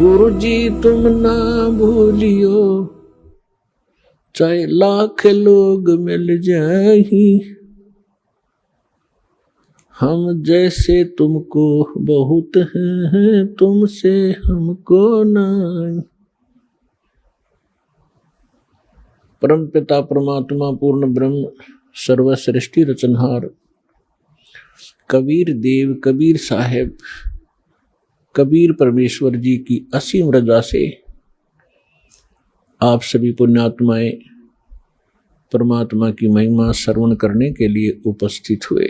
गुरु जी तुम ना भूलियो, चाहे लाख लोग मिल जाही, हम जैसे तुमको बहुत हैं, तुमसे हमको नहीं। परम पिता परमात्मा पूर्ण ब्रह्म सर्वसृष्टि रचनहार कबीर देव कबीर साहेब कबीर परमेश्वर जी की असीम रजा से आप सभी पुण्यात्माएं परमात्मा की महिमा श्रवण करने के लिए उपस्थित हुए।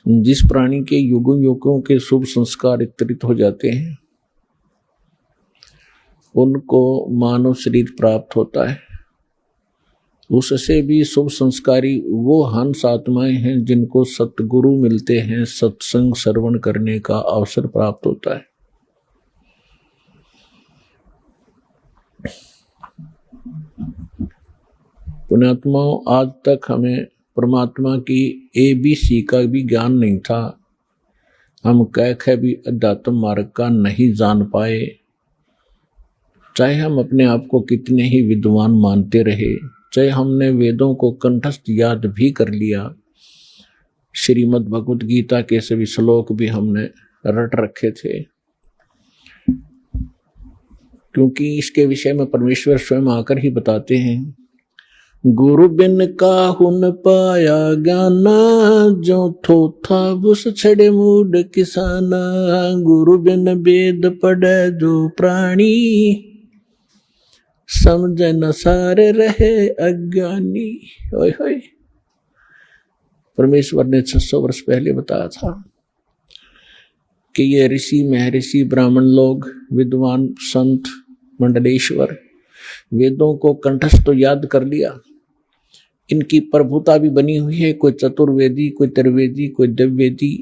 जिस प्राणी के युगों युगों के शुभ संस्कार वितरित हो जाते हैं उनको मानव शरीर प्राप्त होता है। उससे भी शुभ संस्कारी वो हंस आत्माएं हैं जिनको सतगुरु मिलते हैं, सत्संग श्रवण करने का अवसर प्राप्त होता है। पुण्यात्माओं, आज तक हमें परमात्मा की ABC का भी ज्ञान नहीं था। हम कह भी अध्यात्म मार्ग का नहीं जान पाए, चाहे हम अपने आप को कितने ही विद्वान मानते रहे, चाहे हमने वेदों को कंठस्थ याद भी कर लिया, श्रीमद् भगवत गीता के सभी श्लोक भी हमने रट रखे थे, क्योंकि इसके विषय में परमेश्वर स्वयं आकर ही बताते हैं, गुरु बिन काहू न पाया ज्ञाना, जो थोथा बुस छड़े मूड किसाना, गुरु बिन वेद पढ़े जो प्राणी, समझ न सारे रहे अज्ञानी। ओए होए, परमेश्वर ने 600 वर्ष पहले बताया था कि ये ऋषि महर्षि ब्राह्मण लोग, विद्वान संत मंडलेश्वर वेदों को कंठस्थ तो याद कर लिया, इनकी प्रभुता भी बनी हुई है, कोई चतुर्वेदी, कोई त्रिवेदी, कोई दिव्यवेदी,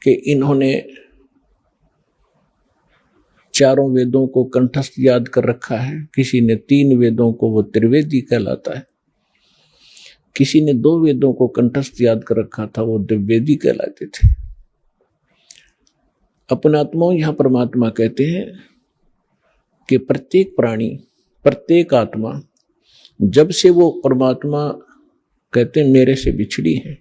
कि इन्होंने चारों वेदों को कंठस्थ याद कर रखा है। किसी ने 3 वेदों को, वो त्रिवेदी कहलाता है, किसी ने 2 वेदों को कंठस्थ याद कर रखा था, वो दिव्यवेदी कहलाते थे। अपने आत्माओं, यहां परमात्मा कहते हैं कि प्रत्येक प्राणी, प्रत्येक आत्मा, जब से वो परमात्मा कहते हैं मेरे से बिछड़ी है,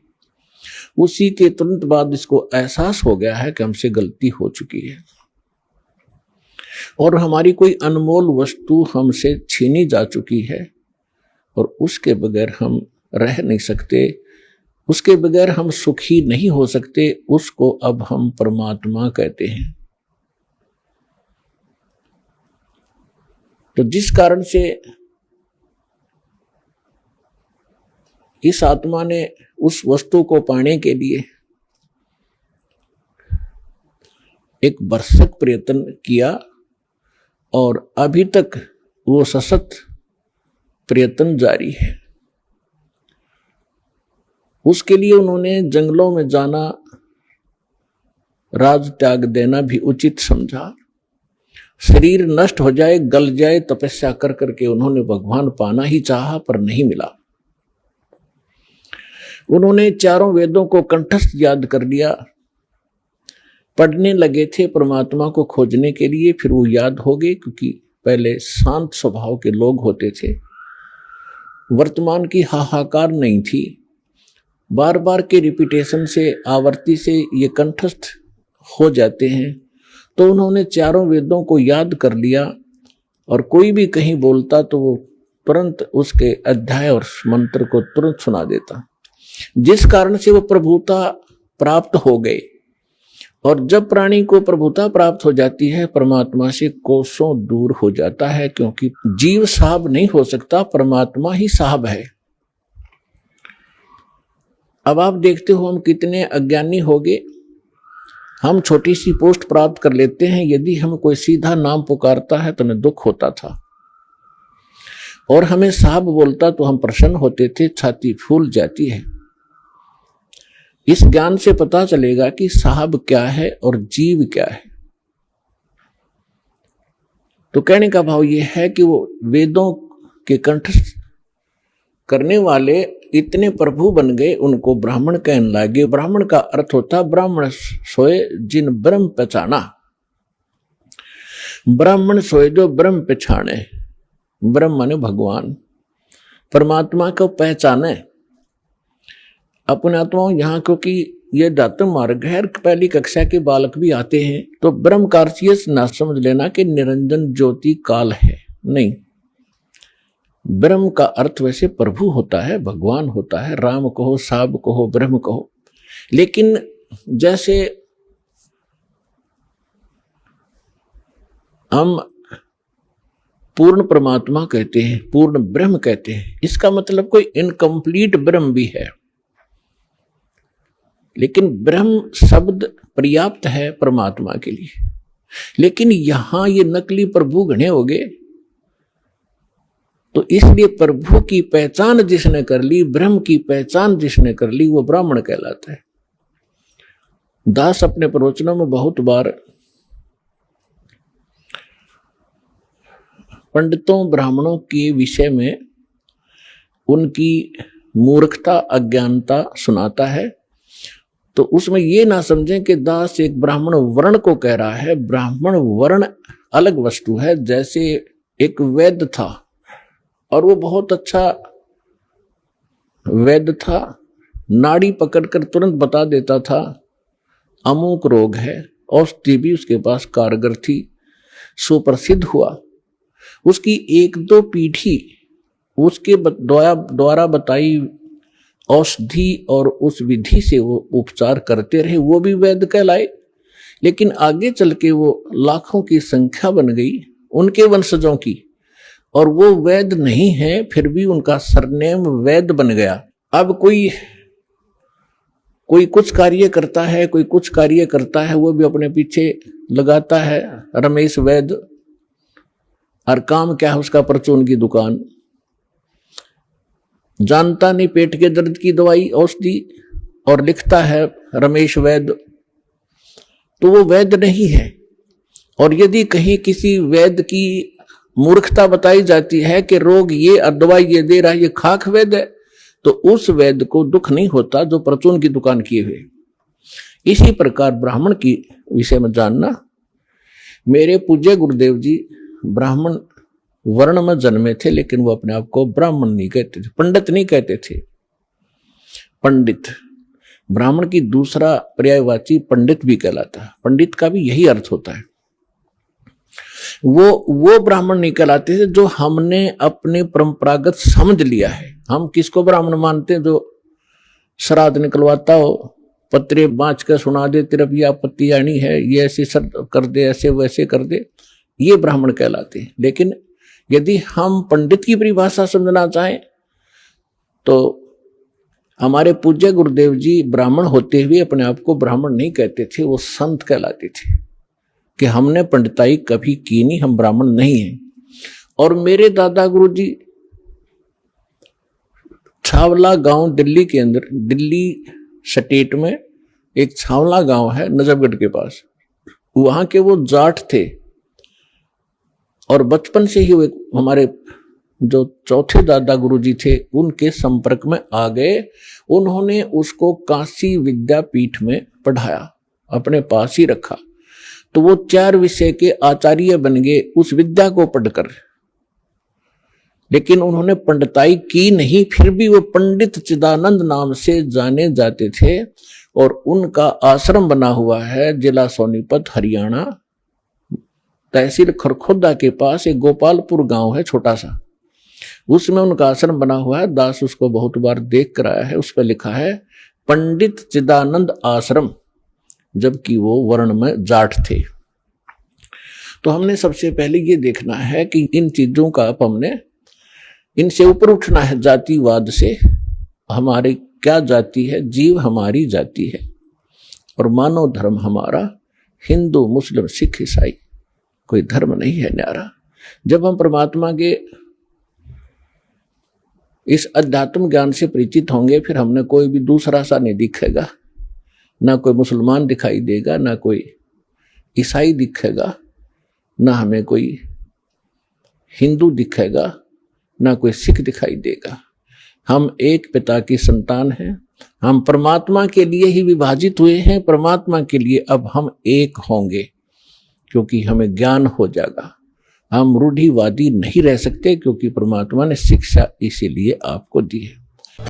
उसी के तुरंत बाद इसको एहसास हो गया है कि हमसे गलती हो चुकी है और हमारी कोई अनमोल वस्तु हमसे छीनी जा चुकी है और उसके बगैर हम रह नहीं सकते, उसके बगैर हम सुखी नहीं हो सकते। उसको अब हम परमात्मा कहते हैं। तो जिस कारण से इस आत्मा ने उस वस्तु को पाने के लिए एक भरसक प्रयत्न किया और अभी तक वो सशक्त प्रयत्न जारी है। उसके लिए उन्होंने जंगलों में जाना, राज त्याग देना भी उचित समझा। शरीर नष्ट हो जाए, गल जाए, तपस्या कर करके उन्होंने भगवान पाना ही चाहा पर नहीं मिला। उन्होंने चारों वेदों को कंठस्थ याद कर लिया, पढ़ने लगे थे परमात्मा को खोजने के लिए, फिर वो याद हो गए, क्योंकि पहले शांत स्वभाव के लोग होते थे, वर्तमान की हाहाकार नहीं थी, बार बार के रिपीटेशन से, आवर्ती से ये कंठस्थ हो जाते हैं। तो उन्होंने चारों वेदों को याद कर लिया और कोई भी कहीं बोलता तो वो तुरंत उसके अध्याय और मंत्र को तुरंत सुना देता, जिस कारण से वो प्रभुता प्राप्त हो गए। और जब प्राणी को प्रभुता प्राप्त हो जाती है, परमात्मा से कोसों दूर हो जाता है, क्योंकि जीव साहब नहीं हो सकता, परमात्मा ही साहब है। अब आप देखते हो हम कितने अज्ञानी हो गए। हम छोटी सी पोस्ट प्राप्त कर लेते हैं, यदि हम कोई सीधा नाम पुकारता है तो हमें दुख होता था, और हमें साहब बोलता तो हम प्रसन्न होते थे, छाती फूल जाती है। इस ज्ञान से पता चलेगा कि साहब क्या है और जीव क्या है। तो कहने का भाव यह है कि वो वेदों के कंठस्थ करने वाले इतने प्रभु बन गए, उनको ब्राह्मण कहने लगे। ब्राह्मण का अर्थ होता ब्राह्मण सोए जिन ब्रह्म पहचाना। ब्राह्मण सोए जो ब्रह्म पहचाने, ब्रह्म माने भगवान, परमात्मा को पहचाने अपने आत्माओं। यहाँ क्योंकि ये दातम मार्ग है, पहली कक्षा के बालक भी आते हैं, तो ब्रह्म का अर्थ ये ना समझ लेना कि निरंजन ज्योति काल है, नहीं। ब्रह्म का अर्थ वैसे प्रभु होता है, भगवान होता है, राम कहो, साब कहो, ब्रह्म कहो। लेकिन जैसे हम पूर्ण परमात्मा कहते हैं, पूर्ण ब्रह्म कहते हैं, इसका मतलब कोई इनकम्प्लीट ब्रह्म भी है, लेकिन ब्रह्म शब्द पर्याप्त है परमात्मा के लिए। लेकिन यहां ये नकली प्रभु घने हो गए, तो इसलिए प्रभु की पहचान जिसने कर ली, ब्रह्म की पहचान जिसने कर ली, वो ब्राह्मण कहलाता है। दास अपने प्रवचनों में बहुत बार पंडितों ब्राह्मणों के विषय में उनकी मूर्खता अज्ञानता सुनाता है, तो उसमें ये ना समझें कि दास एक ब्राह्मण वर्ण को कह रहा है। ब्राह्मण वर्ण अलग वस्तु है। जैसे एक वैद्य था और वो बहुत अच्छा वैद्य था, नाड़ी पकड़कर तुरंत बता देता था अमुक रोग है, औषधि भी उसके पास कारगर थी, सुप्रसिद्ध हुआ। उसकी एक दो पीढ़ी उसके द्वारा बताई औषधि और उस विधि से वो उपचार करते रहे, वो भी वैद्य कहलाए। लेकिन आगे चल के वो लाखों की संख्या बन गई उनके वंशजों की, और वो वैद्य नहीं है, फिर भी उनका सरनेम वैद्य बन गया। अब कोई कुछ कार्य करता है, कोई कुछ कार्य करता है, वो भी अपने पीछे लगाता है रमेश वैद्य, और काम क्या है उसका, परचून की दुकान। जानता नहीं पेट के दर्द की दवाई औषधि, और लिखता है रमेश वैद्य, तो वो वैद्य नहीं है। और यदि कहीं किसी वैद्य की मूर्खता बताई जाती है कि रोग ये और दवाई ये दे रहा है, ये खाक वैद्य है, तो उस वैद्य को दुख नहीं होता जो परचून की दुकान किए हुए। इसी प्रकार ब्राह्मण की विषय में जानना, मेरे पूज्य गुरुदेव जी ब्राह्मण वर्ण में जन्मे थे, लेकिन वो अपने आप को ब्राह्मण नहीं कहते थे, पंडित नहीं कहते थे। पंडित ब्राह्मण की दूसरा पर्यायवाची पंडित भी कहलाता है। पंडित का भी यही अर्थ होता है। वो ब्राह्मण नहीं कहलाते थे जो हमने अपने परंपरागत समझ लिया है। हम किसको ब्राह्मण मानते हैं? जो श्राद्ध निकलवाता हो, पत्रे बांच कर सुना दे, तेरा भी आपत्ति आनी है, ये ऐसे कर दे, ऐसे वैसे कर दे, ये ब्राह्मण कहलाते हैं। लेकिन यदि हम पंडित की परिभाषा समझना चाहें तो हमारे पूज्य गुरुदेव जी ब्राह्मण होते हुए अपने आप को ब्राह्मण नहीं कहते थे, वो संत कहलाते थे कि हमने पंडिताई कभी की नहीं, हम ब्राह्मण नहीं हैं। और मेरे दादा गुरु जी छावला गांव दिल्ली के अंदर, दिल्ली स्टेट में एक छावला गांव है नजफगढ़ के पास, वहां के वो जाट थे। और बचपन से ही वो हमारे जो चौथे दादा गुरुजी थे उनके संपर्क में आ गए। उन्होंने उसको काशी विद्यापीठ में पढ़ाया, अपने पास ही रखा, तो वो 4 विषय के आचार्य बन गए उस विद्या को पढ़कर। लेकिन उन्होंने पंडिताई की नहीं, फिर भी वो पंडित चिदानंद नाम से जाने जाते थे। और उनका आश्रम बना हुआ है जिला सोनीपत हरियाणा, तहसील खरखोदा के पास एक गोपालपुर गांव है छोटा सा, उसमें उनका आश्रम बना हुआ है। दास उसको बहुत बार देख कर आया है, उस पर लिखा है पंडित चिदानंद आश्रम, जबकि वो वर्ण में जाट थे। तो हमने सबसे पहले ये देखना है कि इन चीजों का अब हमने इनसे ऊपर उठना है, जातिवाद से। हमारी क्या जाति है? जीव हमारी जाति है, और मानव धर्म हमारा हिंदू मुस्लिम सिख ईसाई, कोई धर्म नहीं है न्यारा। जब हम परमात्मा के इस अध्यात्म ज्ञान से परिचित होंगे, फिर हमने कोई भी दूसरा सा नहीं दिखेगा, ना कोई मुसलमान दिखाई देगा, ना कोई ईसाई दिखेगा, ना हमें कोई हिंदू दिखेगा, ना कोई सिख दिखाई देगा। हम एक पिता की संतान हैं, हम परमात्मा के लिए ही विभाजित हुए हैं, परमात्मा के लिए अब हम एक होंगे। क्योंकि हमें ज्ञान हो जाएगा। हम रूढ़िवादी नहीं रह सकते, क्योंकि परमात्मा ने शिक्षा इसीलिए आपको दी है।